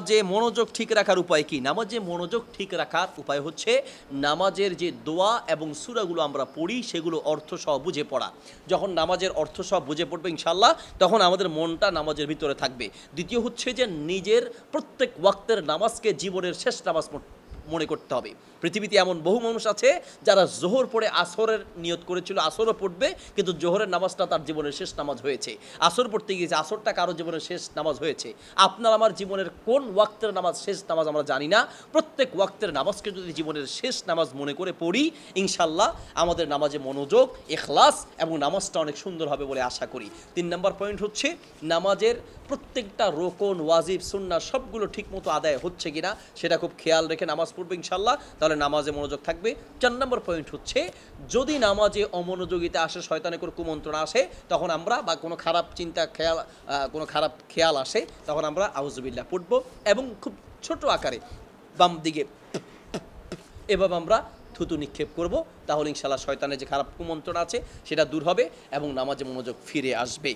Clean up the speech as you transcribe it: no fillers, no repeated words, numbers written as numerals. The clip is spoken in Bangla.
নামাজে মনোযোগ ঠিক রাখার উপায় কি? নামাজে মনোযোগ ঠিক রাখার উপায় হচ্ছে নামাজের যে দোয়া এবং সূরাগুলো আমরা পড়ি সেগুলো অর্থসহ বুঝে পড়া। যখন নামাজের অর্থসহ বুঝে পড়বে ইনশাআল্লাহ তখন আমাদের মনটা নামাজের ভিতরে থাকবে। দ্বিতীয় হচ্ছে যে নিজের প্রত্যেক ওয়াক্তের নামাজকে জীবনের শেষ নামাজ মনে করতে হবে। পৃথিবীতে এমন বহু মানুষ আছে যারা জোহর পড়ে আসরের নিয়ত করেছিল আসরও পড়বে, কিন্তু জোহরের নামাজটা তার জীবনের শেষ নামাজ হয়েছে। আসর পড়তে গিয়েছে, আসরটা কারো জীবনের শেষ নামাজ হয়েছে। আপনার আমার জীবনের কোন ওয়াক্তের নামাজ শেষ নামাজ আমরা জানি না। প্রত্যেক ওয়াক্তের নামাজকে যদি জীবনের শেষ নামাজ মনে করে পড়ি ইনশাল্লাহ আমাদের নামাজে মনোযোগ, ইখলাস এবং নামাজটা অনেক সুন্দর হবে বলে আশা করি। 3 নম্বর পয়েন্ট হচ্ছে নামাজের প্রত্যেকটা রোকন, ওয়াজিব, সুন্নাহ সবগুলো ঠিকমতো আদায় হচ্ছে কিনা সেটা খুব খেয়াল রেখে নামাজ পড়বে ইনশাল্লাহ, তাহলে নামাজে মনোযোগ থাকবে। 4 নম্বর পয়েন্ট হচ্ছে যদি নামাজে অমনোযোগিতা আসে, শয়তানের কোনো কুমন্ত্রণা আসে, তখন আমরা বা কোনো খারাপ চিন্তা খেয়াল কোনো খারাপ খেয়াল আসে তখন আমরা আউযুবিল্লাহ পড়ব এবং খুব ছোট আকারে বাম দিকে এভাবে আমরা থুতু নিক্ষেপ করব, তাহলে ইনশাল্লাহ শয়তানের যে খারাপ কুমন্ত্রণা আছে সেটা দূর হবে এবং নামাজে মনোযোগ ফিরে আসবে।